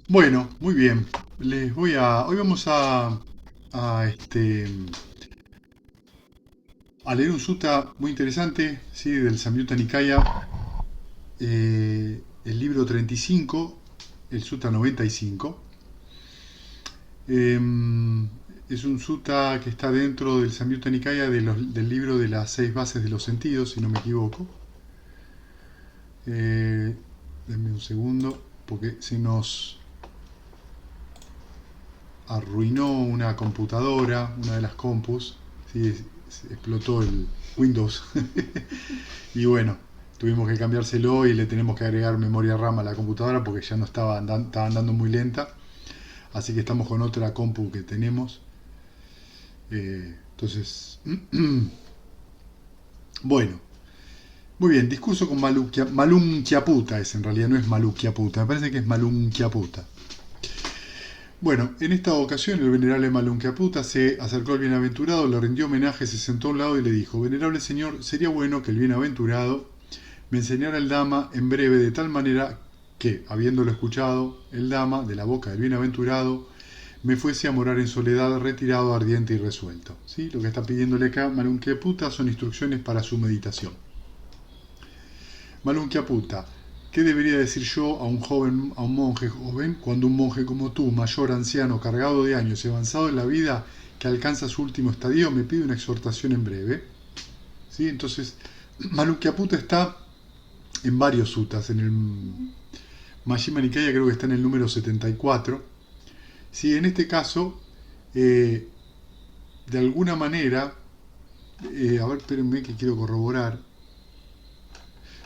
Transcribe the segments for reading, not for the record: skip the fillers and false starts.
Bueno, muy bien. Hoy vamos a, este, a leer un sutta muy interesante, ¿sí? Del Samyutta Nikaya, el libro 35, el sutta 95. Em, es un sutta que está dentro del Samyutta Nikaya del libro de las seis bases de los sentidos, si no me equivoco. Eh, Denme un segundo, porque se nos arruinó una computadora, una de las compus, ¿sí? Se explotó el Windows y bueno, tuvimos que cambiárselo y le tenemos que agregar memoria RAM a la computadora porque ya no estaba andando muy lenta, así que estamos con otra compu que tenemos. Entonces, bueno, muy bien, discurso con Malunquiaputa es en realidad, no es Maluquiaputa, me parece que es Malunquiaputa. Bueno, en esta ocasión el venerable Malunquiaputa se acercó al bienaventurado, le rindió homenaje, se sentó a un lado y le dijo: Venerable señor, sería bueno que el bienaventurado me enseñara el Dhamma en breve, de tal manera que, habiéndolo escuchado, el Dhamma de la boca del bienaventurado, me fuese a morar en soledad, retirado, ardiente y resuelto. ¿Sí? Lo que está pidiéndole acá Malunquiaputa son instrucciones para su meditación. Malunquiaputa, ¿qué debería decir yo a un monje joven, cuando un monje como tú, mayor, anciano, cargado de años y avanzado en la vida, que alcanza su último estadio, me pide una exhortación en breve? ¿Sí? Entonces, Malunquiaputa está en varios suttas. En el Majjhima Nikaya creo que está en el número 74. ¿Sí? En este caso, eh, de alguna manera, a ver, espérenme que quiero corroborar.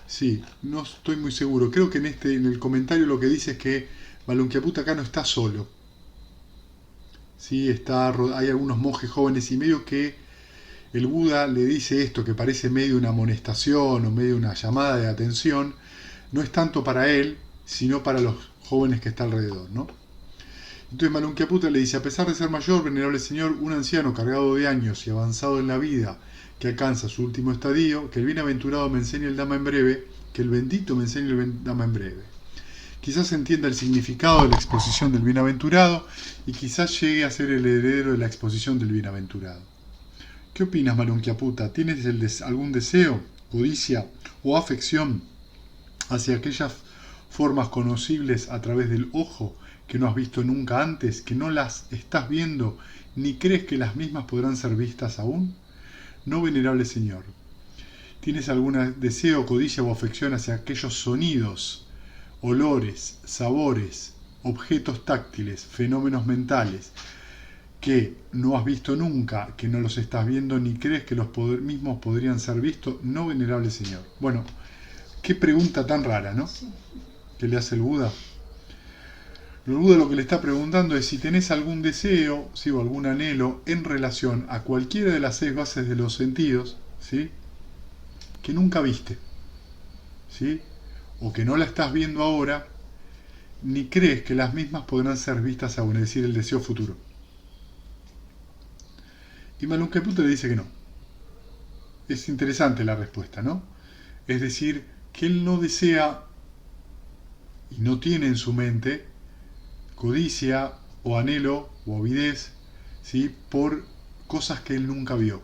Sí, no estoy muy seguro. Creo que en el comentario lo que dice es que Malunquiaputa acá no está solo. Sí, hay algunos monjes jóvenes y medio que el Buda le dice esto que parece medio una amonestación o medio una llamada de atención. No es tanto para él, sino para los jóvenes que está alrededor, ¿no? Entonces Malunquiaputa le dice: a pesar de ser mayor, venerable señor, un anciano cargado de años y avanzado en la vida, que alcanza su último estadio, que el bienaventurado me enseñe el Dhamma en breve, que el bendito me enseñe el Dhamma en breve. Quizás entienda el significado de la exposición del bienaventurado y quizás llegue a ser el heredero de la exposición del bienaventurado. ¿Qué opinas, Malunquiaputa? ¿Tienes algún deseo, codicia o afección hacia aquellas formas conocibles a través del ojo que no has visto nunca antes, que no las estás viendo, ni crees que las mismas podrán ser vistas aún? No, venerable señor. ¿Tienes algún deseo, codicia o afección hacia aquellos sonidos, olores, sabores, objetos táctiles, fenómenos mentales, que no has visto nunca, que no los estás viendo, ni crees que los mismos podrían ser vistos? No, venerable señor. Bueno, qué pregunta tan rara, ¿no? Que le hace el Buda. El Buda lo que le está preguntando es si tenés algún deseo, ¿sí? O algún anhelo en relación a cualquiera de las seis bases de los sentidos, ¿sí? Que nunca viste, ¿sí? O que no la estás viendo ahora, ni crees que las mismas podrán ser vistas aún, es decir, el deseo futuro. Y Malunquiaputa le dice que no. Es interesante la respuesta, ¿no? Es decir, que él no desea y no tiene en su mente codicia o anhelo o avidez, ¿sí? Por cosas que él nunca vio,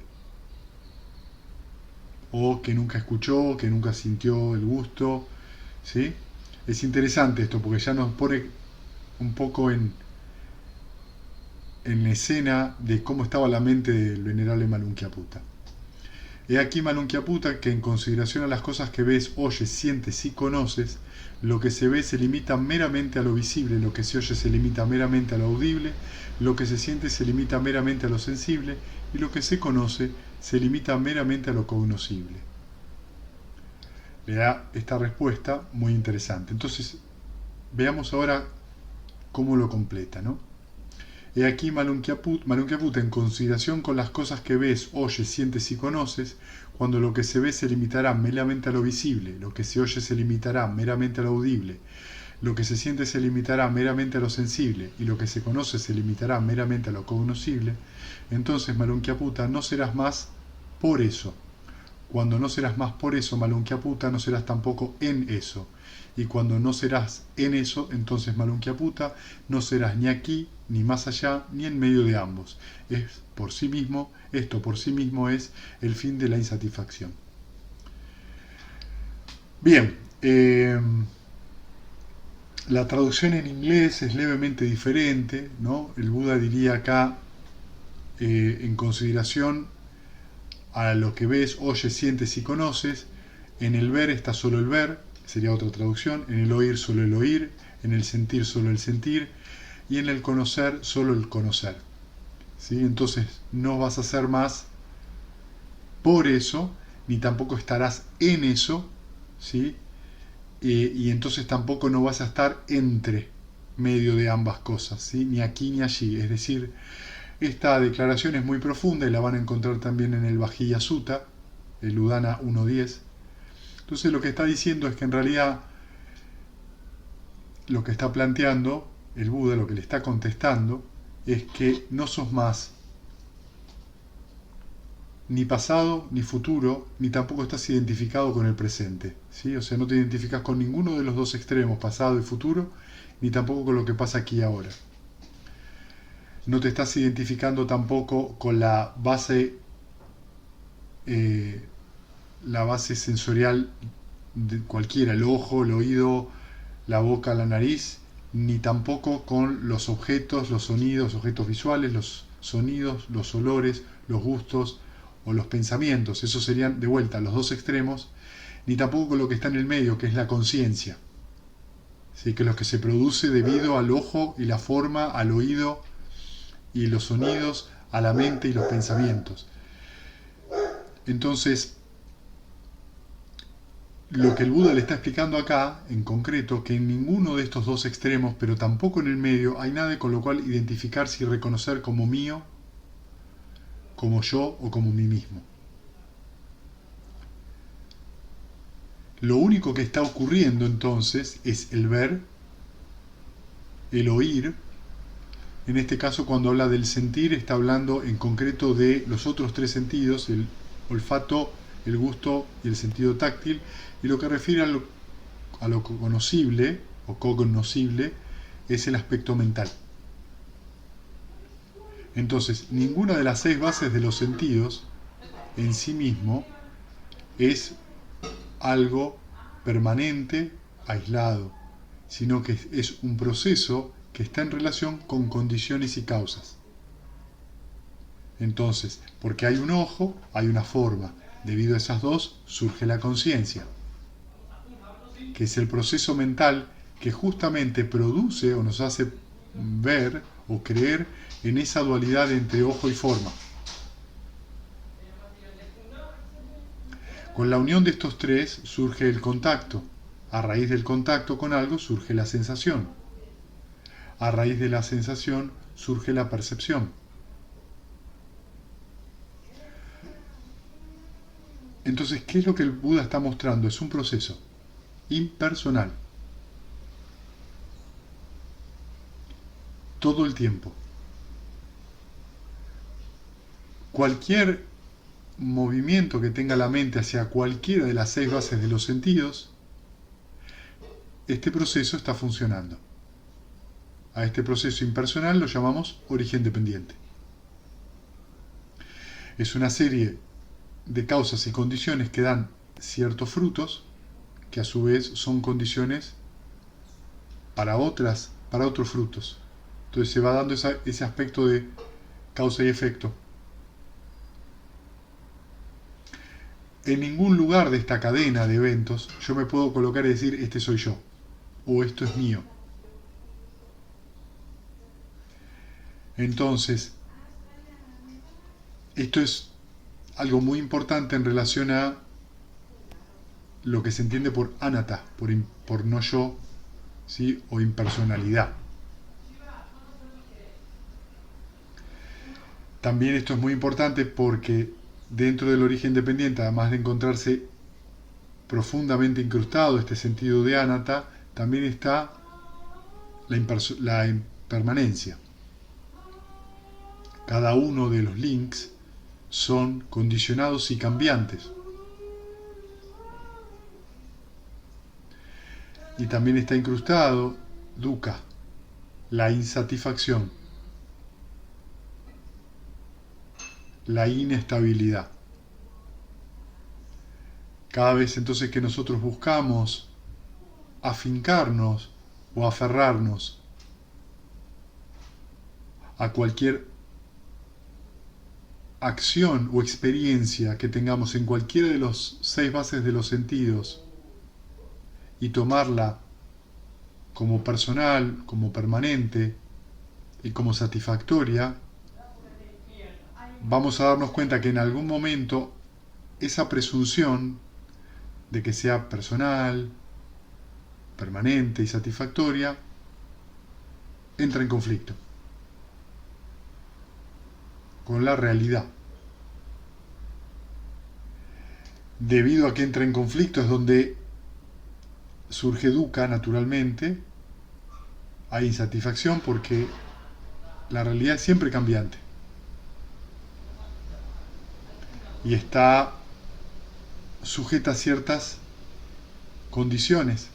o que nunca escuchó, que nunca sintió el gusto, ¿sí? Es interesante esto porque ya nos pone un poco en escena de cómo estaba la mente del venerable Malunquiaputa. He aquí, Malunquiaputa, que en consideración a las cosas que ves, oyes, sientes y conoces, lo que se ve se limita meramente a lo visible, lo que se oye se limita meramente a lo audible, lo que se siente se limita meramente a lo sensible, y lo que se conoce se limita meramente a lo cognoscible. Le da esta respuesta muy interesante. Entonces, veamos ahora cómo lo completa, ¿no? He aquí, Malunquiaputa, en consideración con las cosas que ves, oyes, sientes y conoces, cuando lo que se ve se limitará meramente a lo visible, lo que se oye se limitará meramente a lo audible, lo que se siente se limitará meramente a lo sensible, y lo que se conoce se limitará meramente a lo cognoscible, entonces, Malunquiaputa, no serás más por eso. Cuando no serás más por eso, Malunquiaputa, no serás tampoco en eso, y cuando no serás en eso, entonces Malunkyaputta no serás ni aquí, ni más allá, ni en medio de ambos. Es por sí mismo, esto por sí mismo es el fin de la insatisfacción. Bien, la traducción en inglés es levemente diferente, ¿no? El Buda diría acá, en consideración a lo que ves, oyes, sientes y conoces, en el ver está solo el ver, sería otra traducción, en el oír solo el oír, en el sentir solo el sentir, y en el conocer solo el conocer. ¿Sí? Entonces no vas a ser más por eso, ni tampoco estarás en eso, ¿sí? Y entonces tampoco no vas a estar entre medio de ambas cosas, ¿sí? Ni aquí ni allí. Es decir, esta declaración es muy profunda y la van a encontrar también en el Vajilla Sutta, el Udana 1.10. Entonces lo que está diciendo es que en realidad lo que está planteando el Buda, lo que le está contestando, es que no sos más ni pasado, ni futuro, ni tampoco estás identificado con el presente, ¿sí? O sea, no te identificas con ninguno de los dos extremos, pasado y futuro, ni tampoco con lo que pasa aquí y ahora. No te estás identificando tampoco con la base sensorial de cualquiera, el ojo, el oído, la boca, la nariz, ni tampoco con los objetos, los sonidos, objetos visuales, los sonidos, los olores, los gustos o los pensamientos. Esos serían de vuelta los dos extremos, ni tampoco con lo que está en el medio, que es la conciencia, ¿sí? Que es lo que se produce debido al ojo y la forma, al oído y los sonidos, a la mente y los pensamientos. Entonces, lo que el Buda le está explicando acá, en concreto, que en ninguno de estos dos extremos, pero tampoco en el medio, hay nada con lo cual identificarse y reconocer como mío, como yo o como mí mismo. Lo único que está ocurriendo entonces es el ver, el oír. En este caso, cuando habla del sentir, está hablando en concreto de los otros tres sentidos, el olfato, el gusto y el sentido táctil, y lo que refiere a lo conocible o cognoscible es el aspecto mental. Entonces, ninguna de las 6 bases de los sentidos en sí mismo es algo permanente, aislado, sino que es un proceso que está en relación con condiciones y causas. Entonces, porque hay un ojo, hay una forma. Debido a esas dos surge la conciencia, que es el proceso mental que justamente produce o nos hace ver o creer en esa dualidad entre ojo y forma. Con la unión de estos tres surge el contacto. A raíz del contacto con algo surge la sensación. A raíz de la sensación surge la percepción. Entonces, ¿qué es lo que el Buda está mostrando? Es un proceso impersonal. Todo el tiempo. Cualquier movimiento que tenga la mente hacia cualquiera de las 6 bases de los sentidos, este proceso está funcionando. A este proceso impersonal lo llamamos origen dependiente. Es una serie de causas y condiciones que dan ciertos frutos, que a su vez son condiciones para otros frutos. Entonces se va dando ese aspecto de causa y efecto. En ningún lugar de esta cadena de eventos yo me puedo colocar y decir, este soy yo, o esto es mío. Entonces, esto es algo muy importante en relación a lo que se entiende por anatta, por no yo, ¿sí? O impersonalidad. También esto es muy importante porque dentro del origen dependiente, además de encontrarse profundamente incrustado este sentido de anatta, también está la impermanencia. Cada uno de los links son condicionados y cambiantes. Y también está incrustado dukkha, la insatisfacción, la inestabilidad. Cada vez entonces que nosotros buscamos afincarnos o aferrarnos a cualquier acción o experiencia que tengamos en cualquiera de los 6 bases de los sentidos y tomarla como personal, como permanente y como satisfactoria, vamos a darnos cuenta que en algún momento esa presunción de que sea personal, permanente y satisfactoria entra en conflicto con la realidad. Debido a que entra en conflicto es donde surge dukkha naturalmente, hay insatisfacción porque la realidad es siempre cambiante y está sujeta a ciertas condiciones.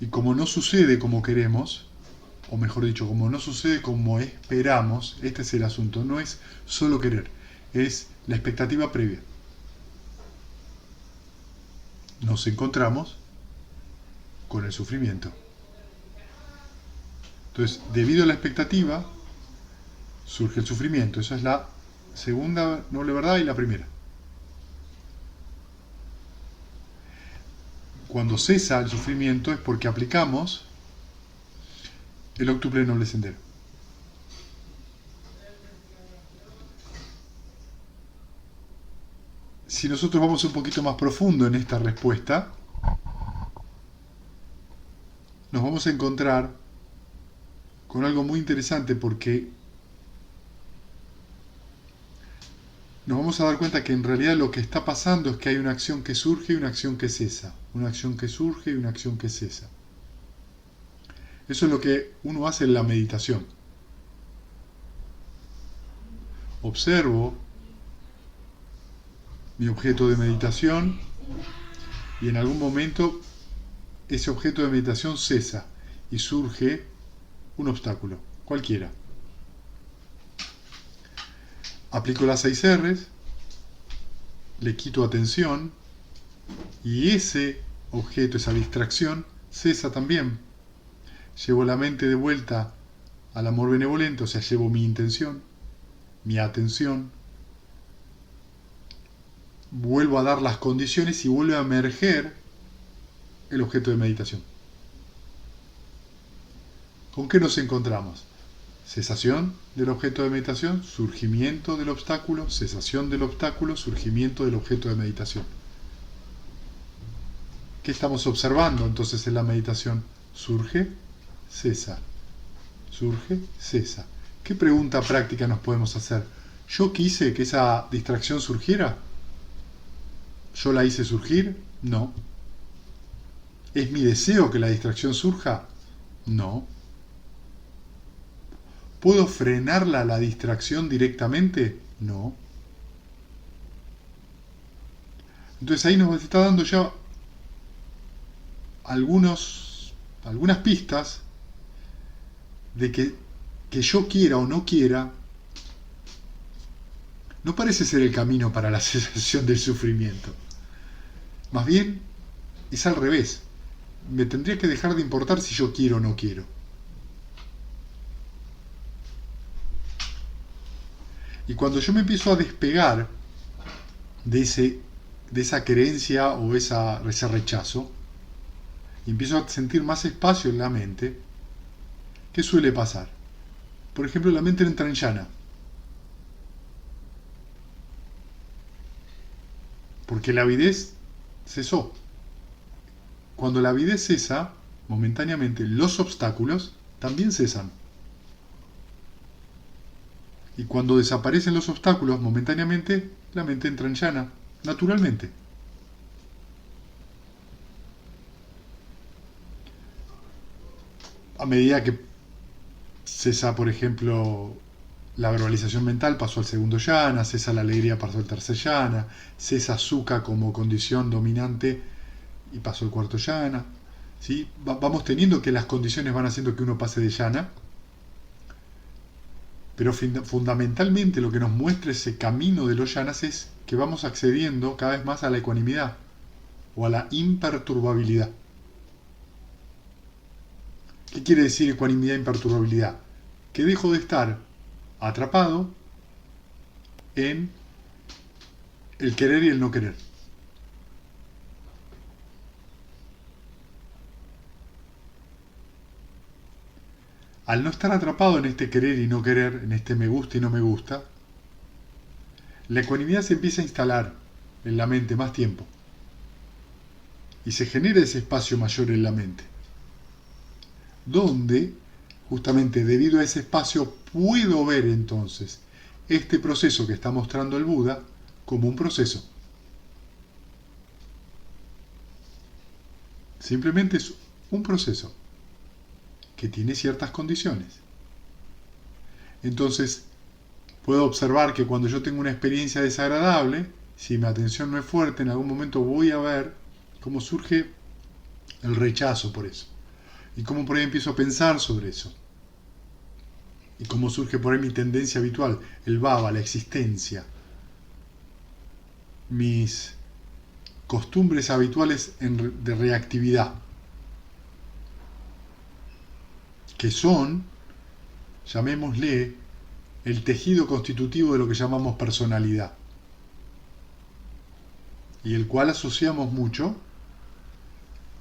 Y como no sucede como queremos, o mejor dicho, como no sucede como esperamos, este es el asunto, no es solo querer, es la expectativa previa. Nos encontramos con el sufrimiento. Entonces, debido a la expectativa, surge el sufrimiento. Esa es la segunda noble verdad y la primera. Cuando cesa el sufrimiento es porque aplicamos el octuple noble sendero. Si nosotros vamos un poquito más profundo en esta respuesta, nos vamos a encontrar con algo muy interesante porque nos vamos a dar cuenta que en realidad lo que está pasando es que hay una acción que surge y una acción que cesa. Una acción que surge y una acción que cesa. Eso es lo que uno hace en la meditación. Observo mi objeto de meditación y en algún momento ese objeto de meditación cesa y surge un obstáculo, cualquiera. Aplico las 6 R's, le quito atención y ese objeto, esa distracción, cesa también. Llevo la mente de vuelta al amor benevolente, o sea, llevo mi intención, mi atención, vuelvo a dar las condiciones y vuelve a emerger el objeto de meditación. ¿Con qué nos encontramos? Cesación del objeto de meditación, surgimiento del obstáculo, cesación del obstáculo, surgimiento del objeto de meditación. ¿Qué estamos observando entonces en la meditación? Surge, cesa. Surge, cesa. ¿Qué pregunta práctica nos podemos hacer? ¿Yo quise que esa distracción surgiera? ¿Yo la hice surgir? No. ¿Es mi deseo que la distracción surja? No. ¿Puedo frenarla la distracción directamente? No. Entonces ahí nos está dando ya algunas pistas de que yo quiera o no quiera, no parece ser el camino para la cesación del sufrimiento. Más bien, es al revés. Me tendría que dejar de importar si yo quiero o no quiero. Y cuando yo me empiezo a despegar de esa creencia o ese rechazo, y empiezo a sentir más espacio en la mente, ¿qué suele pasar? Por ejemplo, la mente entra en llana. Porque la avidez cesó. Cuando la avidez cesa, momentáneamente los obstáculos también cesan. Y cuando desaparecen los obstáculos momentáneamente, la mente entra en llana, naturalmente. A medida que cesa, por ejemplo, la verbalización mental pasó al segundo yana, cesa la alegría pasó al tercer yana, cesa sukha como condición dominante y pasó al cuarto yana. ¿Sí? Vamos teniendo que las condiciones van haciendo que uno pase de yana, pero fundamentalmente lo que nos muestra ese camino de los yanas es que vamos accediendo cada vez más a la ecuanimidad o a la imperturbabilidad. ¿Qué quiere decir ecuanimidad e imperturbabilidad? Que dejo de estar atrapado en el querer y el no querer. Al no estar atrapado en este querer y no querer, en este me gusta y no me gusta, la ecuanimidad se empieza a instalar en la mente más tiempo. Y se genera ese espacio mayor en la mente, donde, justamente debido a ese espacio, puedo ver entonces este proceso que está mostrando el Buda como un proceso. Simplemente es un proceso que tiene ciertas condiciones. Entonces, puedo observar que cuando yo tengo una experiencia desagradable, si mi atención no es fuerte, en algún momento voy a ver cómo surge el rechazo por eso. Y cómo por ahí empiezo a pensar sobre eso. Y cómo surge por ahí mi tendencia habitual, el bhava, la existencia. Mis costumbres habituales de reactividad. Que son, llamémosle, el tejido constitutivo de lo que llamamos personalidad. Y el cual asociamos mucho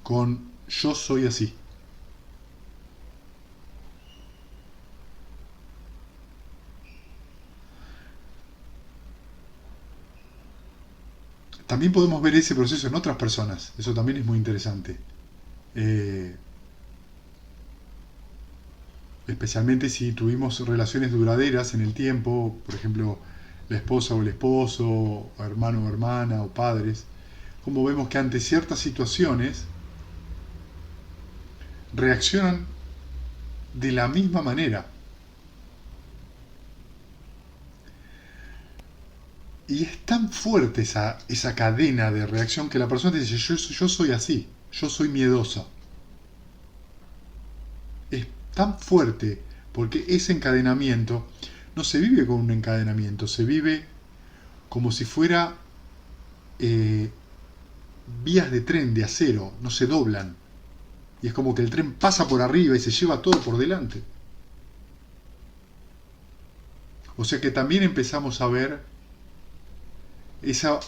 con yo soy así. También podemos ver ese proceso en otras personas. Eso también es muy interesante. Especialmente si tuvimos relaciones duraderas en el tiempo, por ejemplo, la esposa o el esposo, o hermano o hermana, o padres, como vemos que ante ciertas situaciones reaccionan de la misma manera. Y es tan fuerte esa cadena de reacción que la persona dice, yo soy así, yo soy miedosa. Es tan fuerte porque ese encadenamiento no se vive con un encadenamiento, se vive como si fuera vías de tren de acero, no se doblan. Y es como que el tren pasa por arriba y se lleva todo por delante. O sea que también empezamos a ver esa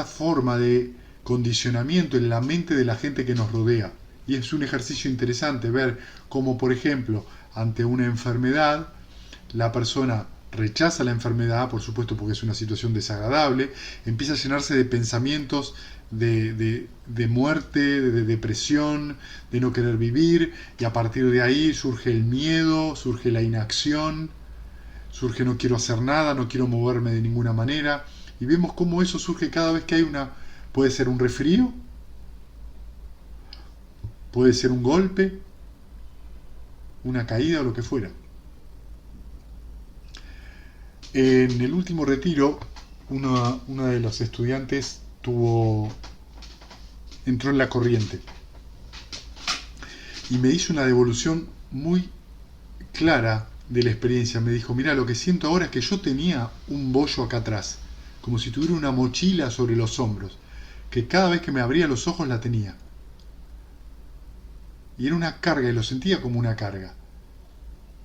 forma de condicionamiento en la mente de la gente que nos rodea. Y es un ejercicio interesante ver cómo, por ejemplo, ante una enfermedad, la persona rechaza la enfermedad, por supuesto porque es una situación desagradable, empieza a llenarse de pensamientos de muerte, de depresión, de no querer vivir, y a partir de ahí surge el miedo, surge la inacción, surge no quiero hacer nada, no quiero moverme de ninguna manera, y vemos cómo eso surge cada vez que hay puede ser un resfrío, puede ser un golpe, una caída o lo que fuera. En el último retiro, una de los estudiantes entró en la corriente y me hizo una devolución muy clara de la experiencia. Me dijo, mira, lo que siento ahora es que yo tenía un bollo acá atrás, como si tuviera una mochila sobre los hombros, que cada vez que me abría los ojos la tenía. Y era una carga, y lo sentía como una carga.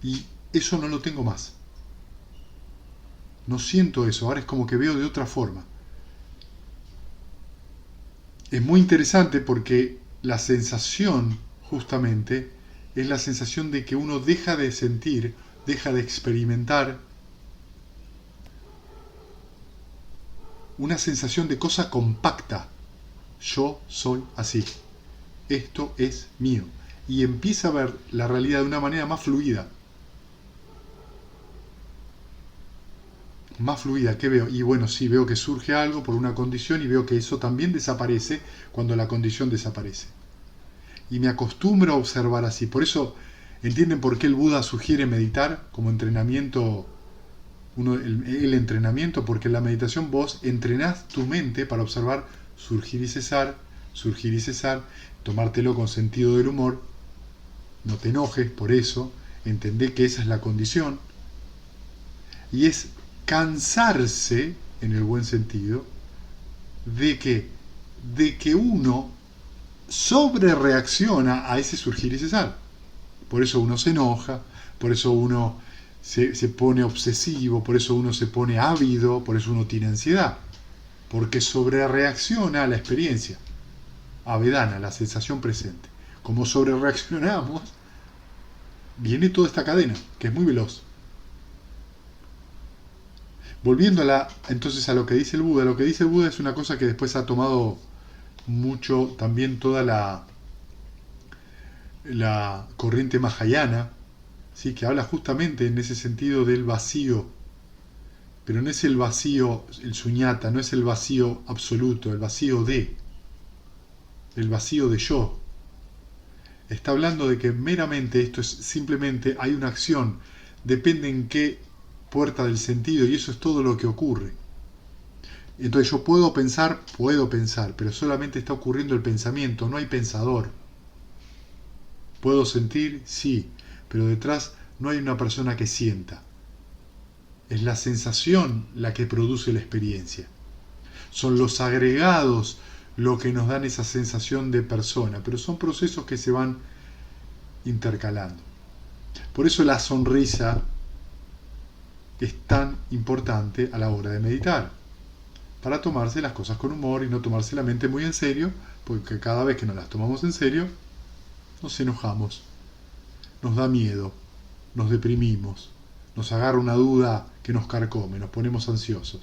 Y eso no lo tengo más. No siento eso, ahora es como que veo de otra forma. Es muy interesante porque la sensación, justamente, es la sensación de que uno deja de sentir, deja de experimentar una sensación de cosa compacta. Yo soy así. Esto es mío. Y empieza a ver la realidad de una manera más fluida. Más fluida, ¿qué veo? Y bueno, sí, veo que surge algo por una condición y veo que eso también desaparece cuando la condición desaparece. Y me acostumbro a observar así. Por eso ¿Entienden por qué el Buda sugiere meditar como entrenamiento? El entrenamiento, porque en la meditación vos entrenás tu mente para observar surgir y cesar, tomártelo con sentido del humor, no te enojes por eso, entendé que esa es la condición, y es cansarse, en el buen sentido, de que uno sobre reacciona a ese surgir y cesar. Por eso uno se enoja, por eso uno se pone obsesivo, por eso uno se pone ávido, por eso uno tiene ansiedad, porque sobre reacciona a la experiencia, a Vedana, la sensación presente. Como sobre reaccionamos, viene toda esta cadena, que es muy veloz. Volviendo entonces a lo que dice el Buda, lo que dice el Buda es una cosa que después ha tomado mucho también toda la corriente mahayana, ¿sí? Que habla justamente en ese sentido del vacío, pero no es el vacío, el suñata, no es el vacío absoluto, el vacío de yo. Está hablando de que meramente esto es simplemente hay una acción, depende en qué puerta del sentido, y eso es todo lo que ocurre. Entonces yo puedo pensar, pero solamente está ocurriendo el pensamiento, no hay pensador. Puedo sentir, sí, pero detrás no hay una persona que sienta. Es la sensación la que produce la experiencia. Son los agregados lo que nos dan esa sensación de persona, pero son procesos que se van intercalando. Por eso la sonrisa es tan importante a la hora de meditar, para tomarse las cosas con humor y no tomarse la mente muy en serio, porque cada vez que nos las tomamos en serio, nos enojamos, nos da miedo, nos deprimimos, nos agarra una duda que nos carcome, nos ponemos ansiosos.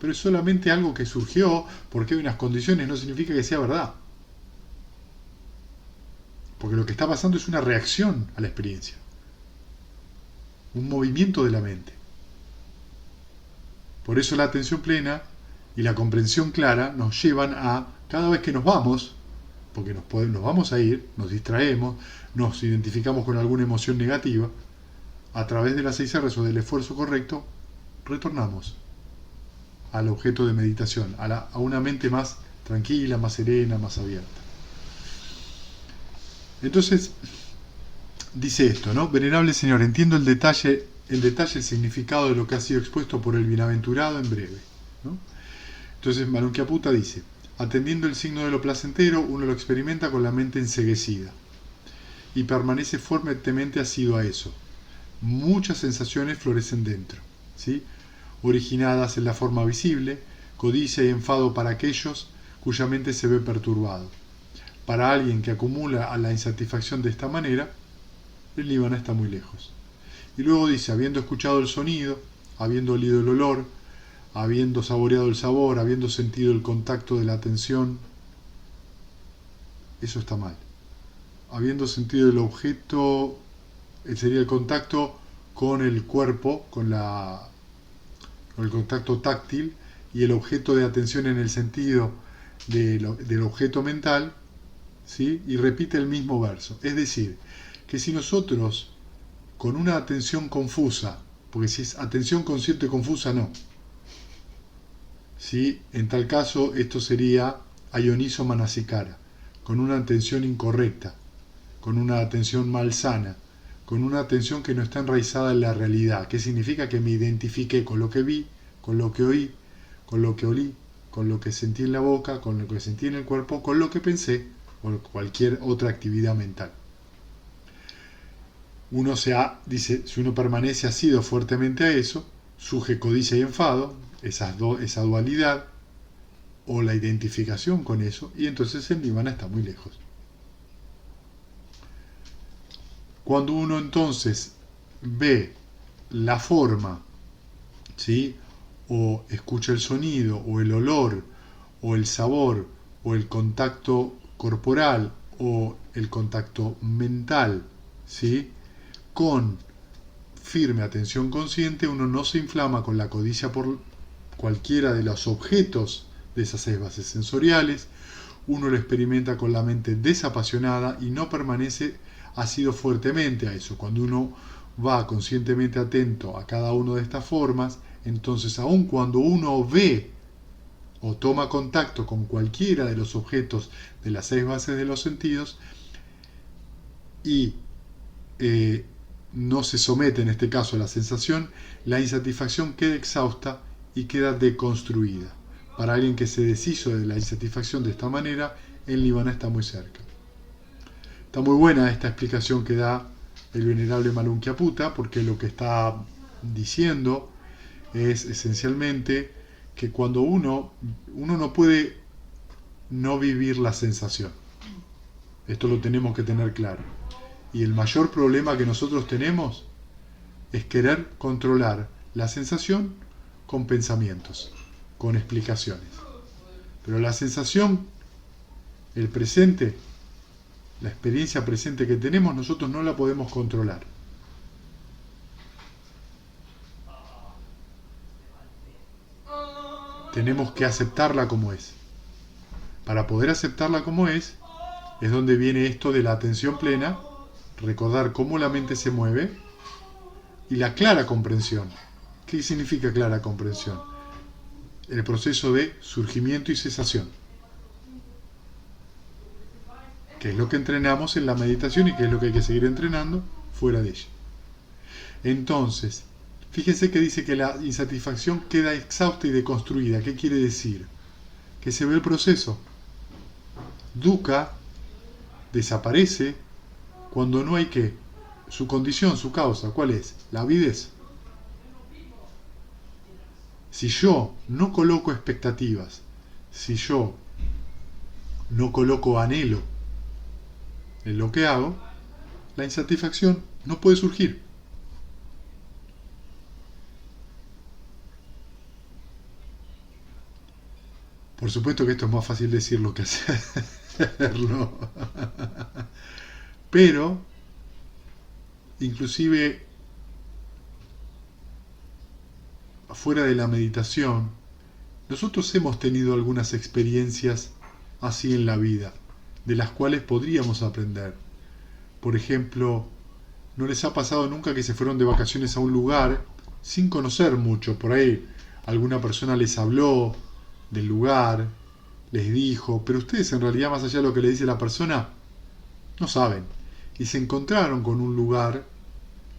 Pero es solamente algo que surgió porque hay unas condiciones, no significa que sea verdad. Porque lo que está pasando es una reacción a la experiencia, un movimiento de la mente. Por eso la atención plena y la comprensión clara nos llevan a, cada vez que nos vamos, porque nos vamos a ir, nos distraemos, nos identificamos con alguna emoción negativa, a través de las 6 R's o del esfuerzo correcto, retornamos al objeto de meditación, a una mente más tranquila, más serena, más abierta. Entonces, dice esto, ¿no? Venerable Señor, entiendo en detalle el significado de lo que ha sido expuesto por el bienaventurado en breve, ¿no? Entonces Malunkyaputta dice, atendiendo el signo de lo placentero, uno lo experimenta con la mente enceguecida y permanece fuertemente asido a eso. Muchas sensaciones florecen dentro, ¿sí? Originadas en la forma visible, codicia y enfado para aquellos cuya mente se ve perturbado. Para alguien que acumula a la insatisfacción de esta manera, el nirvana está muy lejos. Y luego dice, habiendo escuchado el sonido, habiendo olido el olor, habiendo saboreado el sabor, habiendo sentido el contacto de la atención, eso está mal. Habiendo sentido el objeto, sería el contacto con el cuerpo, con el contacto táctil, y el objeto de atención en el sentido del objeto mental, ¿sí? Y repite el mismo verso. Es decir, que si nosotros, con una atención confusa, porque si es atención consciente confusa, no. ¿Sí? En tal caso, esto sería ayonizo manasikara, con una atención incorrecta, con una atención malsana, con una atención que no está enraizada en la realidad. ¿Qué significa? Que me identifique con lo que vi, con lo que oí, con lo que olí, con lo que sentí en la boca, con lo que sentí en el cuerpo, con lo que pensé, o cualquier otra actividad mental. Dice, si uno permanece asido fuertemente a eso, suje, codicia y enfado, esa dualidad, o la identificación con eso, y entonces el nirvana está muy lejos. Cuando uno entonces ve la forma, ¿sí? O escucha el sonido, o el olor, o el sabor, o el contacto corporal, o el contacto mental, ¿sí? Con firme atención consciente, uno no se inflama con la codicia por cualquiera de los objetos de esas 6 bases sensoriales, uno lo experimenta con la mente desapasionada y no permanece ha sido fuertemente a eso. Cuando uno va conscientemente atento a cada una de estas formas, entonces aun cuando uno ve o toma contacto con cualquiera de los objetos de las 6 bases de los sentidos y no se somete en este caso a la sensación, la insatisfacción queda exhausta y queda deconstruida. Para alguien que se deshizo de la insatisfacción de esta manera, el nirvana está muy cerca. Está muy buena esta explicación que da el venerable Malunkyaputta, porque lo que está diciendo es esencialmente que cuando uno no puede no vivir la sensación. Esto lo tenemos que tener claro. Y el mayor problema que nosotros tenemos es querer controlar la sensación con pensamientos, con explicaciones. Pero la sensación, el presente, la experiencia presente que tenemos, nosotros no la podemos controlar. Tenemos que aceptarla como es. Para poder aceptarla como es donde viene esto de la atención plena, recordar cómo la mente se mueve y la clara comprensión. ¿Qué significa clara comprensión? El proceso de surgimiento y cesación, que es lo que entrenamos en la meditación y que es lo que hay que seguir entrenando fuera de ella. Entonces, fíjense que dice que la insatisfacción queda exhausta y deconstruida. ¿Qué quiere decir? Que se ve el proceso. Dukkha desaparece cuando no hay que. Su condición, su causa, ¿cuál es? La avidez. Si yo no coloco expectativas, si yo no coloco anhelo en lo que hago, la insatisfacción no puede surgir. Por supuesto que esto es más fácil decirlo que hacerlo. Pero, inclusive, fuera de la meditación, nosotros hemos tenido algunas experiencias así en la vida, de las cuales podríamos aprender. Por ejemplo, ¿no les ha pasado nunca que se fueron de vacaciones a un lugar sin conocer mucho? Por ahí alguna persona les habló del lugar, les dijo, pero ustedes en realidad, más allá de lo que le dice la persona, no saben. Y se encontraron con un lugar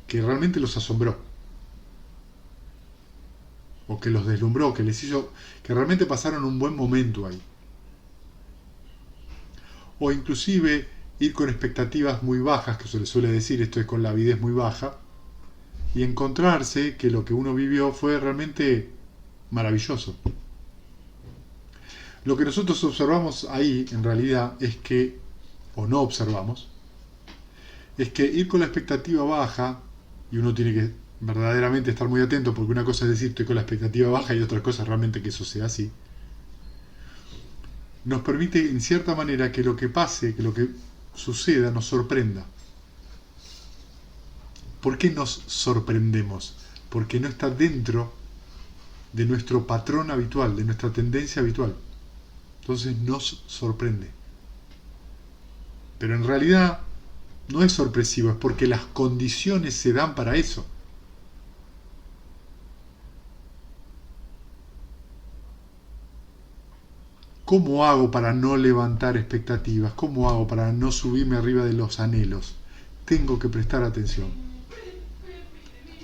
que realmente los asombró, o que los deslumbró, que les hizo, que realmente pasaron un buen momento ahí. O inclusive ir con expectativas muy bajas, que se le suele decir, esto es con la avidez muy baja, y encontrarse que lo que uno vivió fue realmente maravilloso. Lo que nosotros observamos ahí, en realidad, es que, o no observamos, es que ir con la expectativa baja, y uno tiene que verdaderamente estar muy atento, porque una cosa es decir estoy con la expectativa baja y otra cosa es realmente que eso sea así, nos permite en cierta manera que lo que pase, que lo que suceda nos sorprenda. ¿Por qué nos sorprendemos? Porque no está dentro de nuestro patrón habitual, de nuestra tendencia habitual. Entonces nos sorprende. Pero en realidad no es sorpresivo, es porque las condiciones se dan para eso. ¿Cómo hago para no levantar expectativas? ¿Cómo hago para no subirme arriba de los anhelos? Tengo que prestar atención.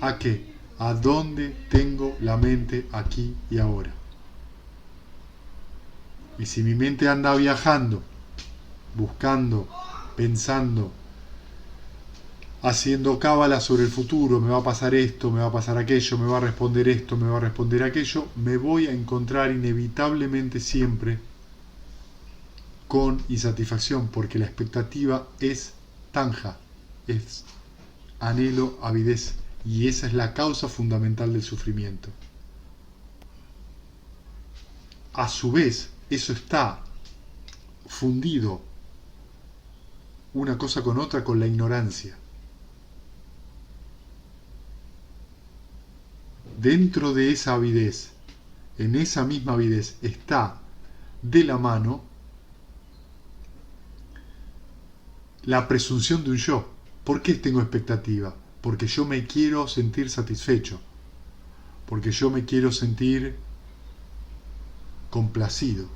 ¿A qué? ¿A dónde tengo la mente aquí y ahora? Y si mi mente anda viajando, buscando, pensando, haciendo cábala sobre el futuro, me va a pasar esto, me va a pasar aquello, me va a responder esto, me va a responder aquello, me voy a encontrar inevitablemente siempre con insatisfacción, porque la expectativa es tanja, es anhelo, avidez, y esa es la causa fundamental del sufrimiento. A su vez, eso está fundido una cosa con otra con la ignorancia. Dentro de esa avidez, en esa misma avidez, está de la mano la presunción de un yo. ¿Por qué tengo expectativa? Porque yo me quiero sentir satisfecho, porque yo me quiero sentir complacido.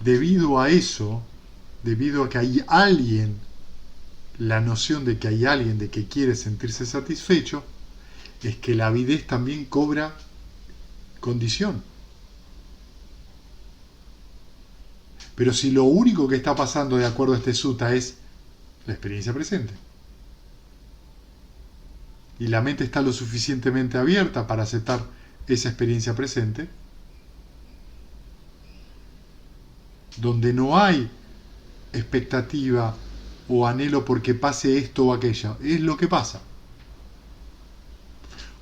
Debido a eso, debido a que hay alguien, la noción de que hay alguien de que quiere sentirse satisfecho, es que la avidez también cobra condición. Pero si lo único que está pasando de acuerdo a este sutta es la experiencia presente, y la mente está lo suficientemente abierta para aceptar esa experiencia presente, donde no hay expectativa o anhelo porque pase esto o aquello, es lo que pasa.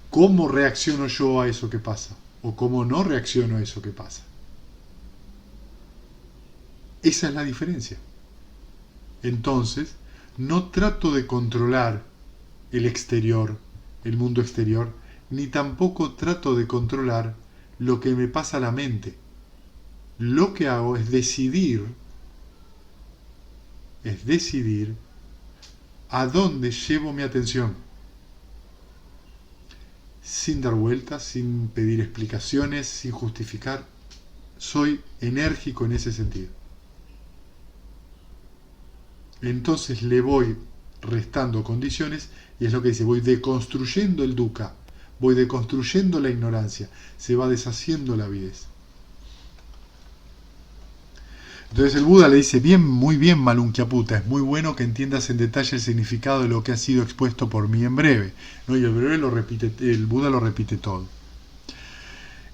¿Cómo reacciono yo a eso que pasa? ¿O cómo no reacciono a eso que pasa? Esa es la diferencia. Entonces, no trato de controlar el exterior, el mundo exterior, ni tampoco trato de controlar lo que me pasa a la mente. Lo que hago es decidir a dónde llevo mi atención, sin dar vueltas, sin pedir explicaciones, sin justificar. Soy enérgico en ese sentido. Entonces le voy restando condiciones y es lo que dice, voy deconstruyendo el dukkha, voy deconstruyendo la ignorancia, se va deshaciendo la avidez. Entonces el Buda le dice, bien, muy bien Malunkyaputta, es muy bueno que entiendas en detalle el significado de lo que ha sido expuesto por mí en breve, ¿no? Y el Buda lo repite todo.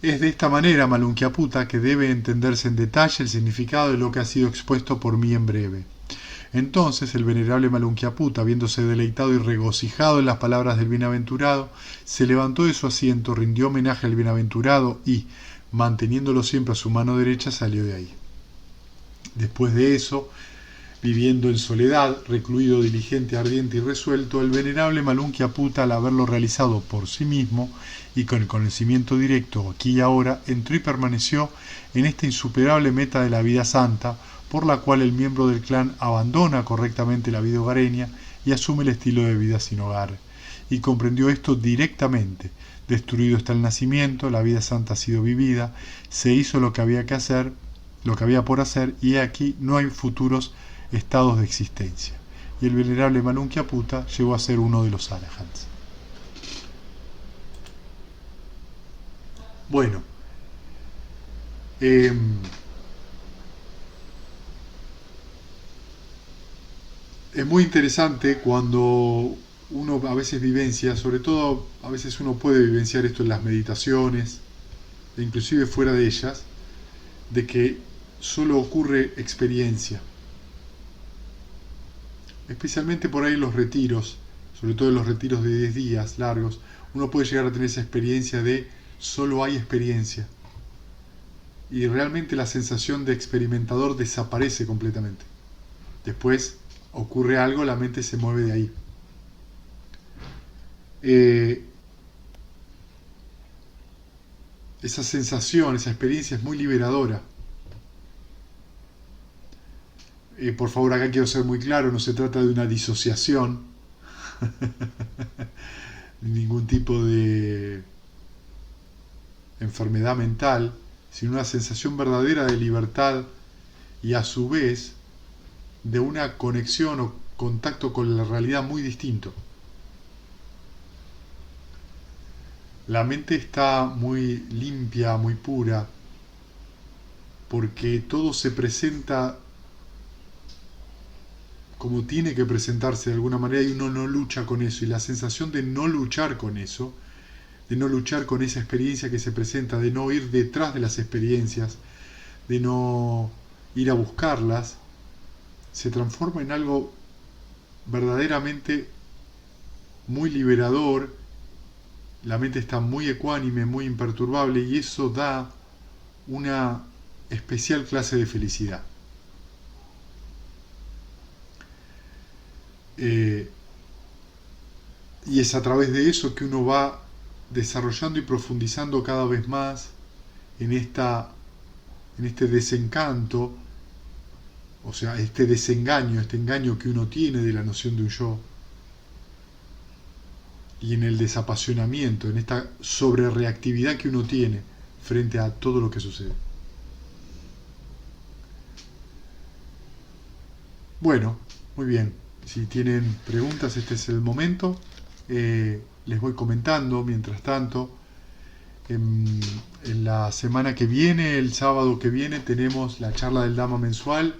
Es de esta manera, Malunkyaputta, que debe entenderse en detalle el significado de lo que ha sido expuesto por mí en breve. Entonces el venerable Malunkyaputta, habiéndose deleitado y regocijado en las palabras del bienaventurado, se levantó de su asiento, rindió homenaje al bienaventurado y, manteniéndolo siempre a su mano derecha, salió de ahí. Después de eso, viviendo en soledad, recluido, diligente, ardiente y resuelto, el venerable Malunkyaputta, al haberlo realizado por sí mismo y con el conocimiento directo aquí y ahora, entró y permaneció en esta insuperable meta de la vida santa, por la cual el miembro del clan abandona correctamente la vida hogareña y asume el estilo de vida sin hogar. Y comprendió esto directamente. Destruido está el nacimiento, la vida santa ha sido vivida, se hizo lo que había que hacer, lo que había por hacer, y aquí no hay futuros estados de existencia. Y el venerable Malunkyaputta llegó a ser uno de los arahants. Bueno, es muy interesante cuando uno a veces vivencia, sobre todo a veces uno puede vivenciar esto en las meditaciones, e inclusive fuera de ellas, de que solo ocurre experiencia. Especialmente por ahí en los retiros, sobre todo en los retiros de 10 días largos, uno puede llegar a tener esa experiencia de solo hay experiencia. Y realmente la sensación de experimentador desaparece completamente. Después ocurre algo, la mente se mueve de ahí. Esa sensación, esa experiencia es muy liberadora. Por favor, acá quiero ser muy claro, no se trata de una disociación, ningún tipo de enfermedad mental, sino una sensación verdadera de libertad y a su vez de una conexión o contacto con la realidad muy distinto. La mente está muy limpia, muy pura, porque todo se presenta como tiene que presentarse de alguna manera y uno no lucha con eso. Y la sensación de no luchar con eso, de no luchar con esa experiencia que se presenta, de no ir detrás de las experiencias, de no ir a buscarlas, se transforma en algo verdaderamente muy liberador. La mente está muy ecuánime, muy imperturbable y eso da una especial clase de felicidad. Y es a través de eso que uno va desarrollando y profundizando cada vez más en este desencanto O sea, este desengaño, este engaño que uno tiene de la noción de un yo, y en el desapasionamiento, en esta sobrereactividad que uno tiene frente a todo lo que sucede. Bueno, muy bien. Si tienen preguntas, este es el momento. Les voy comentando mientras tanto. En, en la semana que viene, el sábado que viene, tenemos la charla del Dama mensual,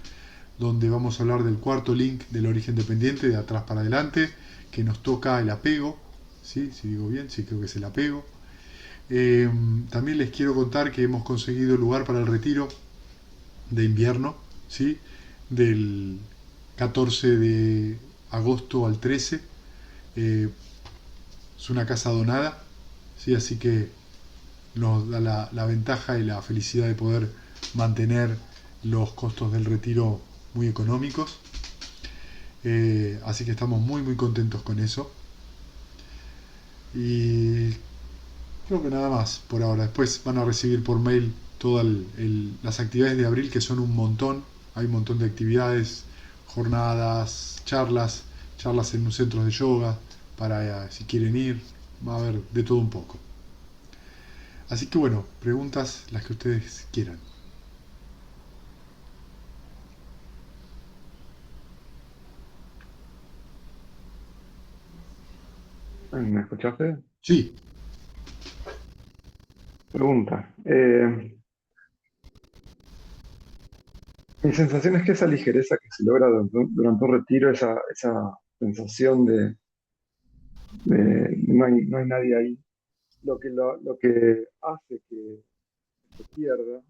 donde vamos a hablar del cuarto link del origen dependiente, de atrás para adelante, que nos toca el apego. ¿Sí? Si digo bien, sí creo que es el apego. Eh, También les quiero contar que hemos conseguido lugar para el retiro de invierno, ¿sí? Del 14 de agosto al 13. Eh, es una casa donada, ¿sí? Así que nos da la ventaja y la felicidad de poder mantener los costos del retiro muy económicos. Así que estamos muy muy contentos con eso. Y creo que nada más por ahora. Después van a recibir por mail todas las actividades de abril, que son un montón. Hay un montón de actividades, jornadas, charlas en un centro de yoga, para si quieren ir. Va a haber de todo un poco. Así que bueno, preguntas las que ustedes quieran. ¿Me escuchaste? Sí, Pregunta. Mi sensación es que esa ligereza que se logra durante un retiro, esa sensación de no hay nadie ahí, lo que hace que se pierda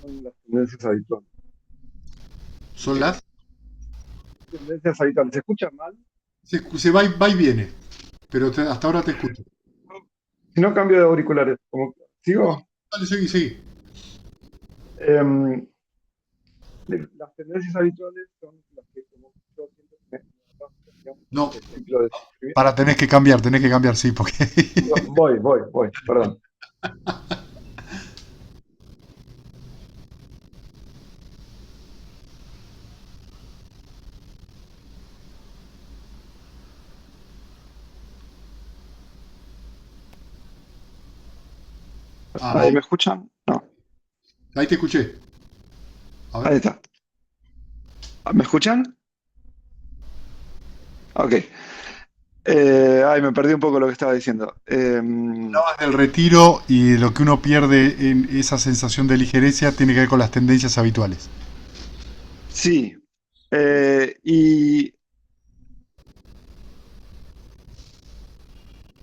son las tendencias habituales. son las. Tendencias habituales. ¿Se escucha mal? Se va y viene, pero hasta ahora te escucho. Si no, cambio de auriculares. Como, No, ¿sigo? dale, seguí, seguí. Em, las tendencias habituales son las que como yo siento que me arrastran, digamos, a No, este ciclo de sufrimiento. para, tenés que cambiar, sí, porque. Voy, perdón. ¿Ahí Ahí, me escuchan? No, ahí te escuché. A ahí ver. está. ¿Me escuchan? Ok. Ay, me perdí un poco lo que estaba diciendo. Hablabas del retiro y de lo que uno pierde en esa sensación de ligereza tiene que ver con las tendencias habituales. Sí.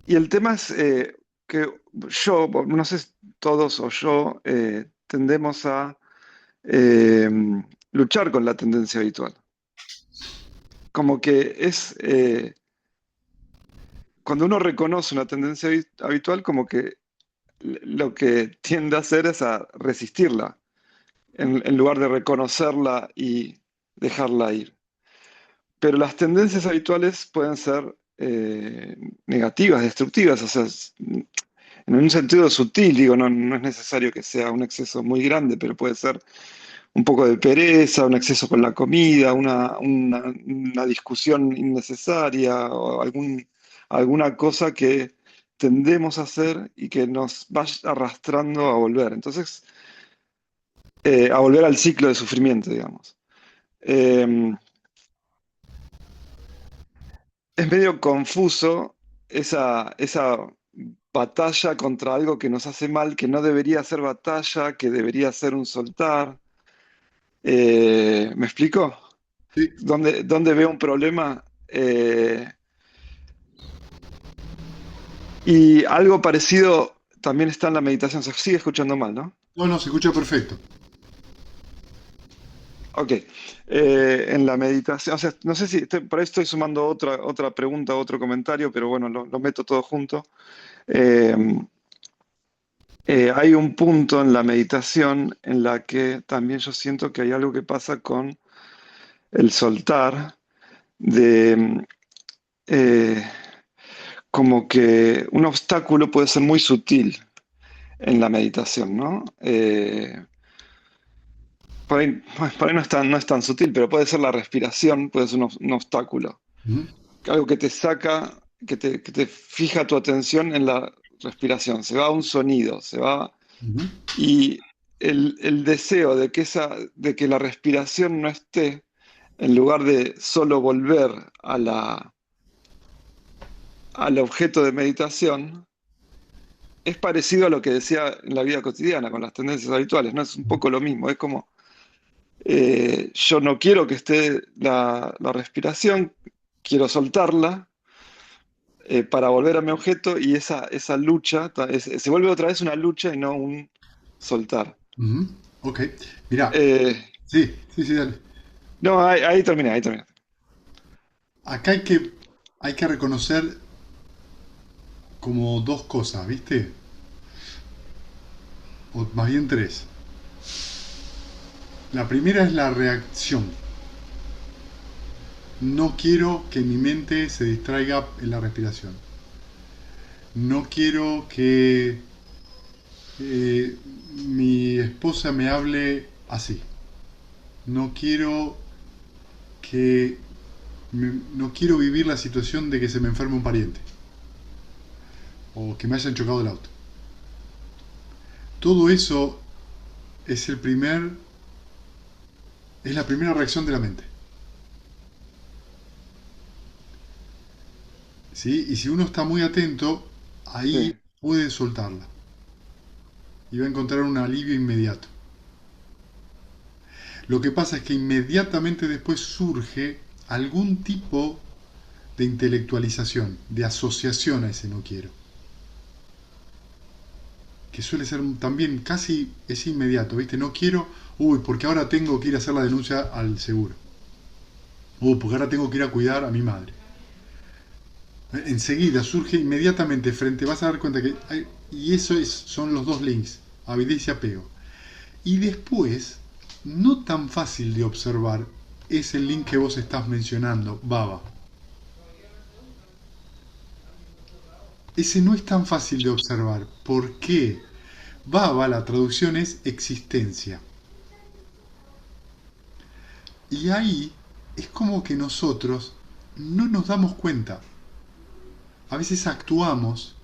Y el tema es que yo, no sé si todos o yo, tendemos a eh, luchar con la tendencia habitual. Como que es, cuando uno reconoce una tendencia habitual, como que lo que tiende a hacer es a resistirla, en lugar de reconocerla y dejarla ir. Pero las tendencias habituales pueden ser negativas, destructivas, o sea, en un sentido sutil, digo, no es necesario que sea un exceso muy grande, pero puede ser un poco de pereza, un exceso con la comida, una discusión innecesaria o alguna cosa que tendemos a hacer y que nos va arrastrando a volver. Entonces, a volver al ciclo de sufrimiento, digamos. Eh, es medio confuso esa batalla contra algo que nos hace mal, que no debería ser batalla, que debería ser un soltar. ¿Me explico? Sí. ¿Dónde veo un problema? Y algo parecido también está en la meditación. Se sigue escuchando mal, ¿no? No, no, se escucha perfecto. Ok. En la meditación, o sea, no sé si por ahí estoy sumando otra pregunta, otro comentario, pero bueno, lo meto todo junto. Eh, hay un punto en la meditación en la que también yo siento que hay algo que pasa con el soltar, de eh, como que un obstáculo puede ser muy sutil en la meditación, ¿no? por ahí, por ahí no es tan sutil, pero puede ser la respiración, puede ser un obstáculo. Ujú, Algo que te saca, que te fija tu atención en la respiración. Se va a un sonido, se va. ujú, Y el deseo de que la respiración no esté, en lugar de solo volver al objeto de meditación, es parecido a lo que decía en la vida cotidiana, con las tendencias habituales, ¿no? Es un poco lo mismo, es como, yo no quiero que esté la respiración, quiero soltarla para volver a mi objeto y esa lucha se vuelve otra vez una lucha y no un soltar. ujú. Ok, mira, Eh, sí, sí, sí, dale. no, ahí terminé, ahí terminé. Acá hay que reconocer como dos cosas, ¿viste? O más bien tres. La primera es la reacción. No quiero que mi mente se distraiga en la respiración. No quiero que eh, mi esposa me hable así. No quiero que no quiero vivir la situación de que se me enferme un pariente o que me hayan chocado el auto. Todo eso es es la primera reacción de la mente, ¿sí? Y si uno está muy atento, ahí Sí. puede soltarla y va a encontrar un alivio inmediato. Lo que pasa es que inmediatamente después surge algún tipo de intelectualización, de asociación a ese no quiero, que suele ser también casi es inmediato, ¿viste? No quiero, uy, porque ahora tengo que ir a hacer la denuncia al seguro, porque ahora tengo que ir a cuidar a mi madre. Enseguida surge inmediatamente frente, vas a dar cuenta que y eso son los dos links, avidez y apego. Y después, no tan fácil de observar, es el link que vos estás mencionando, Baba. Ese no es tan fácil de observar. ¿Por qué? Baba, la traducción es existencia. Y ahí es como que nosotros no nos damos cuenta. A veces actuamos,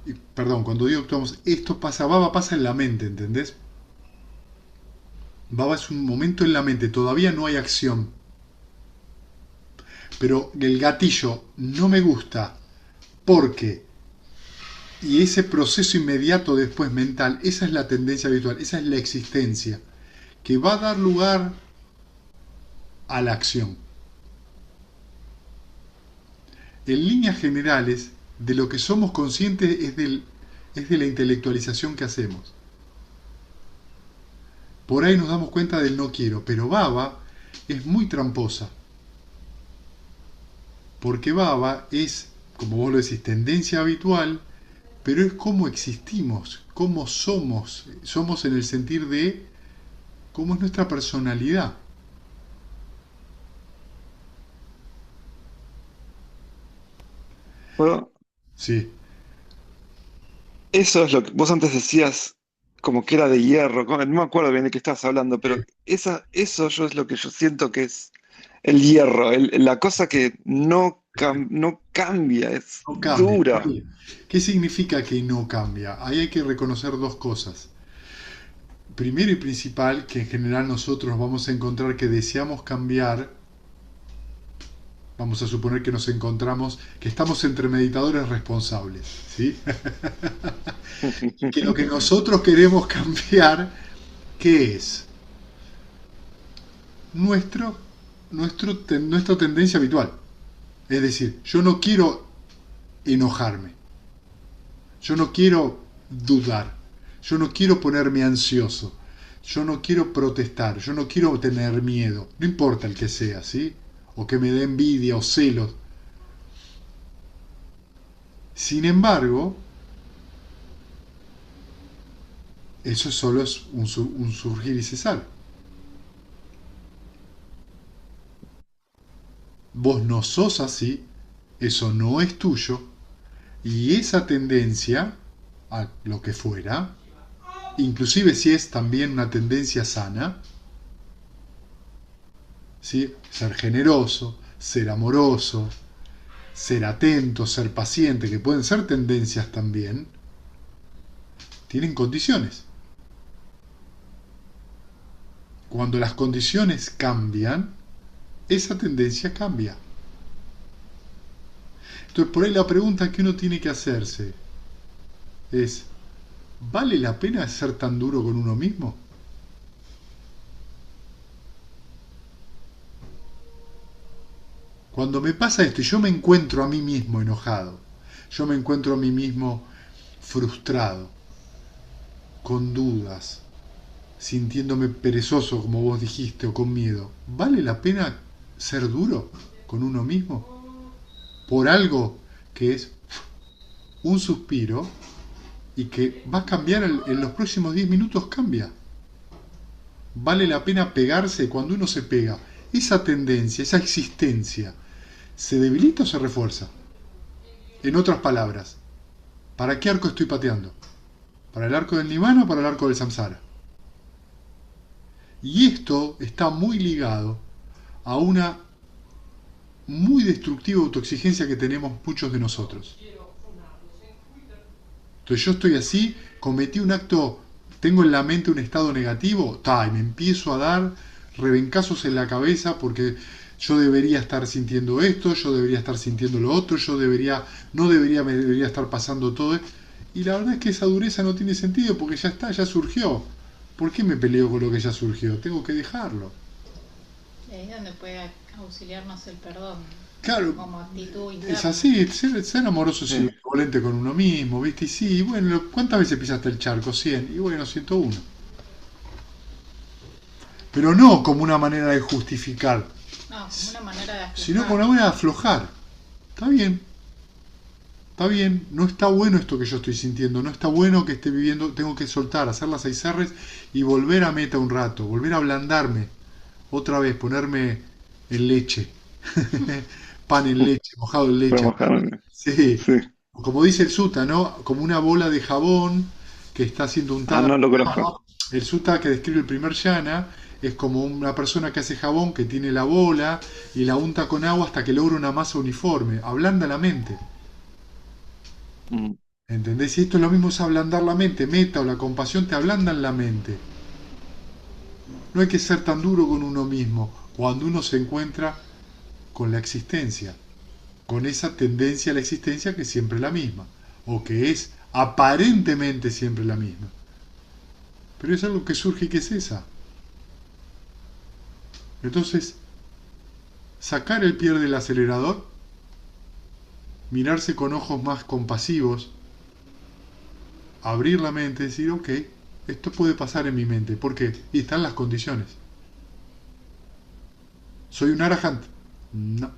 y, perdón, cuando digo actuamos, esto pasa, Baba pasa en la mente, ¿entendés? Baba es un momento en la mente, todavía no hay acción. Pero el gatillo no me gusta porque, y ese proceso inmediato después mental, esa es la tendencia habitual, esa es la existencia, que va a dar lugar a la acción. En líneas generales, de lo que somos conscientes es de la intelectualización que hacemos. Por ahí nos damos cuenta del no quiero, pero Baba es muy tramposa, porque Baba es, como vos lo decís, tendencia habitual, pero es cómo existimos, cómo somos. Somos en el sentir de cómo es nuestra personalidad. Bueno, Sí. eso es lo que vos antes decías, como que era de hierro, no me acuerdo bien de qué estabas hablando, pero eso yo es lo que yo siento que es el hierro, la cosa que no cambia, es No cambia. dura. ¿Qué significa que no cambia? Ahí hay que reconocer dos cosas. Primero y principal, que en general nosotros vamos a encontrar que deseamos cambiar. Vamos a suponer que nos encontramos, que estamos entre meditadores responsables, ¿sí? Y que lo que nosotros queremos cambiar, ¿qué es? Nuestro, nuestra tendencia habitual. Es decir, yo no quiero enojarme, yo no quiero dudar, yo no quiero ponerme ansioso, yo no quiero protestar, yo no quiero tener miedo, no importa el que sea, ¿sí? O que me dé envidia o celos. Sin embargo, eso solo es un surgir y cesar. Vos no sos así, eso no es tuyo, y esa tendencia, a lo que fuera, inclusive si es también una tendencia sana, ¿sí? Ser generoso, ser amoroso, ser atento, ser paciente, que pueden ser tendencias también, tienen condiciones. Cuando las condiciones cambian, esa tendencia cambia. Entonces, por ahí la pregunta que uno tiene que hacerse es, ¿vale la pena ser tan duro con uno mismo? Cuando me pasa esto y yo me encuentro a mí mismo enojado, yo me encuentro a mí mismo frustrado, con dudas, sintiéndome perezoso, como vos dijiste, o con miedo, ¿vale la pena ser duro con uno mismo? Por algo que es un suspiro y que va a cambiar en los próximos 10 minutos, cambia. Vale la pena pegarse cuando uno se pega. Esa tendencia, esa existencia, ¿se debilita o se refuerza? En otras palabras, ¿para qué arco estoy pateando? ¿Para el arco del Nirvana o para el arco del Samsara? Y esto está muy ligado a una muy destructiva autoexigencia que tenemos muchos de nosotros. Entonces yo estoy así, cometí un acto, tengo en la mente un estado negativo, y me empiezo a dar rebencazos en la cabeza porque yo debería estar sintiendo esto, yo debería estar sintiendo lo otro, yo debería, no debería, me debería estar pasando todo. Y la verdad es que esa dureza no tiene sentido porque ya está, ya surgió. ¿Por qué me peleo con lo que ya surgió? Tengo que dejarlo. Y ahí es donde puede auxiliarnos el perdón, Claro, como actitud es interna. así, ser amoroso y Sí. benevolente con uno mismo, ¿viste? Y sí, bueno, ¿cuántas veces pisaste el charco? 100. Y bueno, 101. Pero no como una manera de justificar, No, como una manera de sino como aflojar. una manera de aflojar. Está bien, no está bueno esto que yo estoy sintiendo, no está bueno que esté viviendo, tengo que soltar, hacer las 6 R's y volver a meta un rato, volver a ablandarme, otra vez, ponerme en leche, pan en leche, mojado en leche. Remojarme. Sí, Sí. como dice el Sutta, ¿no? Como una bola de jabón que está siendo Ah, untada. no lo conozco. El Sutta que describe el primer yana es como una persona que hace jabón que tiene la bola y la unta con agua hasta que logra una masa uniforme. Ablanda la mente. Mm. ¿Entendés? Y esto es lo mismo, es ablandar la mente. Meta o la compasión te ablandan la mente. No hay que ser tan duro con uno mismo cuando uno se encuentra con la existencia, con esa tendencia a la existencia que es siempre la misma, o que es aparentemente siempre la misma. Pero es algo que surge y que cesa. Entonces, sacar el pie del acelerador, mirarse con ojos más compasivos, abrir la mente y decir, ok, esto puede pasar en mi mente. ¿Por qué? Y están las condiciones. ¿Soy un arahant? No.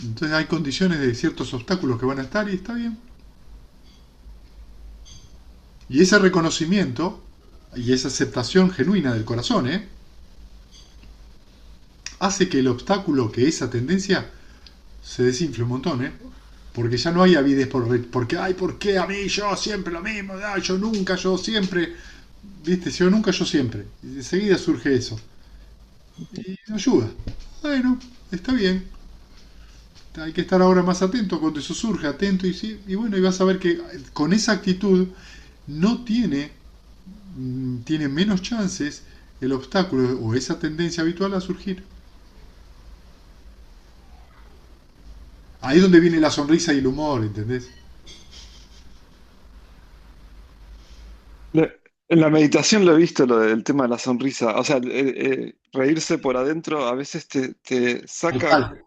Entonces hay condiciones de ciertos obstáculos que van a estar y está bien. Y ese reconocimiento y esa aceptación genuina del corazón, hace que el obstáculo, que esa tendencia, se desinfle un montón, porque ya no hay avidez porque, ay, ¿por qué a mí? Yo siempre lo mismo, ay, yo nunca, yo siempre, viste, si yo nunca, yo siempre. Y enseguida surge eso. Y no ayuda. Bueno, está bien. Hay que estar ahora más atento cuando eso surge, atento y sí, y bueno, y vas a ver que con esa actitud no tiene menos chances el obstáculo o esa tendencia habitual a surgir. Ahí es donde viene la sonrisa y el humor, ¿entendés? Le- En la meditación lo he visto, lo del tema de la sonrisa. O sea, reírse por adentro a veces te Tal saca, cual.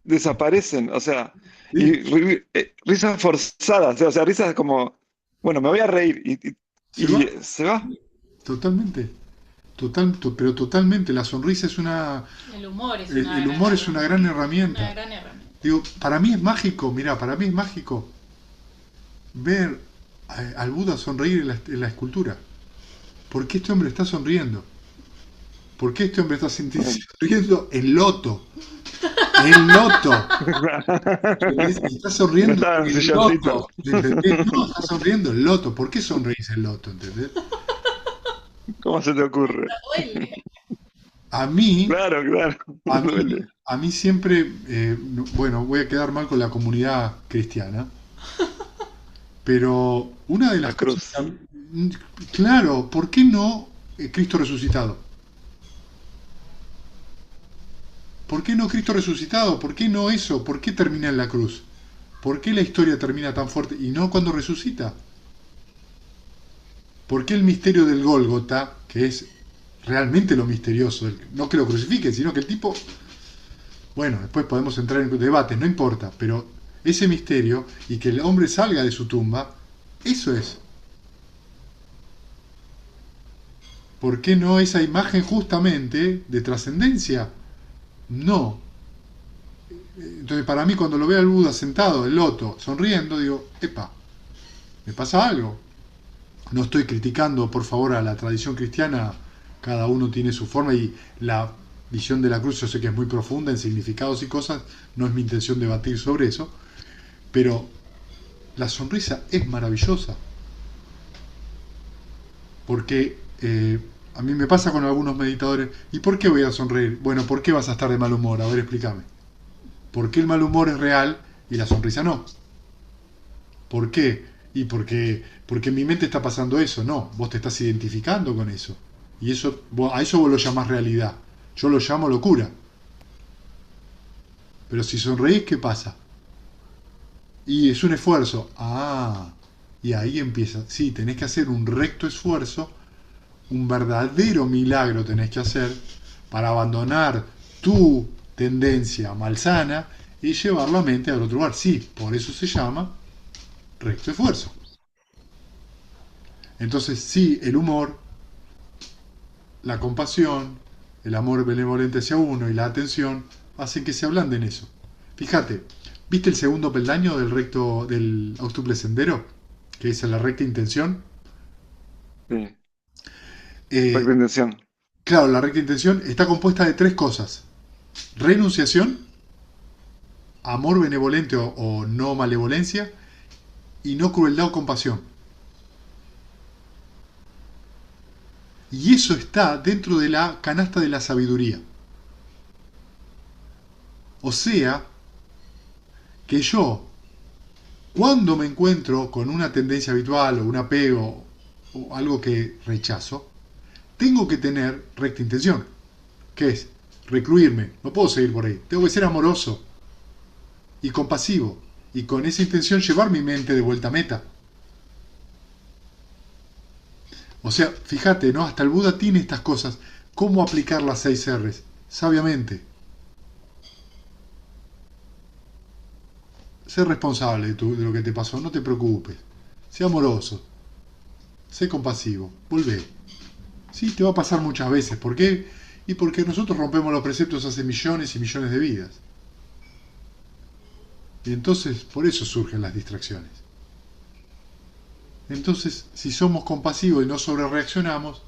desaparecen. O sea, y ¿Sí? risas forzadas. O sea, risas como, bueno, me voy a reír Se va. se va. Totalmente. Pero totalmente. La sonrisa es una. El humor es una El gran humor es una gran herramienta. Una herramienta. gran herramienta. Digo, para mí es mágico, mira, para mí es mágico ver al Buda sonreír en la escultura. ¿Por qué este hombre está sonriendo? ¿Por qué este hombre está sonriendo en loto? El loto. ¿Entendés? Y está No sonriendo estaba en un el silloncito. loto. ¿Entendés? No, está sonriendo el loto. ¿Por qué sonreís el loto? ¿Entendés? ¿Cómo se te ocurre? Duele. A mí, Claro, claro, a no mí, duele. a mí siempre, bueno, voy a quedar mal con la comunidad cristiana, pero una de La las cosas, cruz. claro, ¿por qué no Cristo resucitado? ¿Por qué no Cristo resucitado? ¿Por qué no eso? ¿Por qué termina en la cruz? ¿Por qué la historia termina tan fuerte y no cuando resucita? ¿Por qué el misterio del Gólgota, que es realmente lo misterioso, no que lo crucifiquen, sino que el tipo, bueno, después podemos entrar en debates, no importa, pero ese misterio y que el hombre salga de su tumba, eso es. ¿Por qué no esa imagen justamente de trascendencia? No. Entonces para mí cuando lo veo al Buda sentado, el loto, sonriendo, digo, epa, me pasa algo. No estoy criticando, por favor, a la tradición cristiana, cada uno tiene su forma y la visión de la cruz yo sé que es muy profunda en significados y cosas, no es mi intención debatir sobre eso, pero la sonrisa es maravillosa, porque a mí me pasa con algunos meditadores, ¿y por qué voy a sonreír? Bueno, ¿por qué vas a estar de mal humor? A ver, explícame. ¿Por qué el mal humor es real y la sonrisa no? ¿Por qué? Y porque en mi mente está pasando eso, no, vos te estás identificando con eso. Y eso, a eso vos lo llamás realidad. Yo lo llamo locura. Pero si sonreís, ¿qué pasa? Y es un esfuerzo. Ah, y ahí empieza. Sí, tenés que hacer un recto esfuerzo, un verdadero milagro tenés que hacer para abandonar tu tendencia malsana y llevar la mente al otro lugar. Sí, por eso se llama recto esfuerzo. Entonces, sí, el humor, la compasión, el amor benevolente hacia uno y la atención hacen que se ablanden eso. Fíjate, ¿viste el segundo peldaño del recto del octuple sendero? Que es la recta intención. Sí, recta Eh, intención. claro, la recta intención está compuesta de tres cosas. Renunciación, amor benevolente o no malevolencia, y no crueldad o compasión. Y eso está dentro de la canasta de la sabiduría. O sea, que yo, cuando me encuentro con una tendencia habitual o un apego o algo que rechazo, tengo que tener recta intención, que es recluirme, no puedo seguir por ahí, tengo que ser amoroso y compasivo y con esa intención llevar mi mente de vuelta a meta. O sea, fíjate, ¿no? Hasta el Buda tiene estas cosas. ¿Cómo aplicar las 6 R's? Sabiamente. Sé responsable de lo que te pasó, no te preocupes. Sé amoroso, sé compasivo, volvé. Sí, te va a pasar muchas veces. ¿Por qué? Y porque nosotros rompemos los preceptos hace millones y millones de vidas. Y entonces, por eso surgen las distracciones. Entonces, si somos compasivos y no sobrereaccionamos,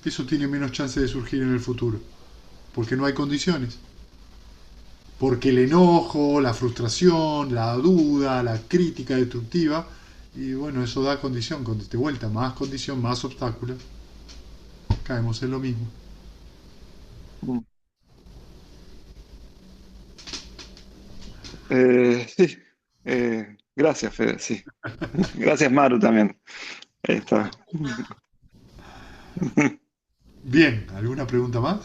eso tiene menos chance de surgir en el futuro. Porque no hay condiciones. Porque el enojo, la frustración, la duda, la crítica destructiva, y bueno, eso da condición, de vuelta, más condición, más obstáculos, caemos en lo mismo. Mm. Sí, gracias, Fede, sí. Gracias, Maru, también. Ahí está. Bien, ¿alguna pregunta más?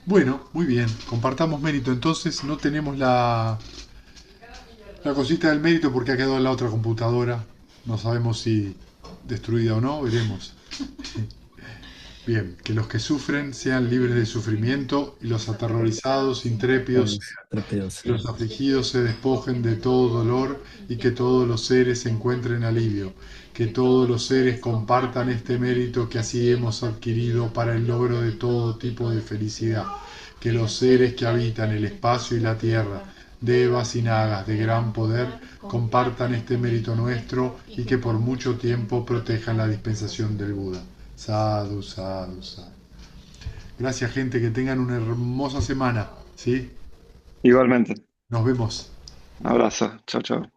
Bueno, muy bien, compartamos mérito. Entonces no tenemos la cosita del mérito porque ha quedado en la otra computadora. No sabemos si destruida o no, veremos. Bien, que los que sufren sean libres de sufrimiento y los aterrorizados, intrépidos, Rápidos. que los afligidos se despojen de todo dolor y que todos los seres encuentren alivio. Que todos los seres compartan este mérito que así hemos adquirido para el logro de todo tipo de felicidad. Que los seres que habitan el espacio y la tierra devas y nagas de gran poder compartan este mérito nuestro y que por mucho tiempo protejan la dispensación del Buda. Sadhu, sadhu, sadhu. Gracias, gente, que tengan una hermosa semana, ¿sí? Igualmente. Nos vemos. Abrazo. Chao, chao.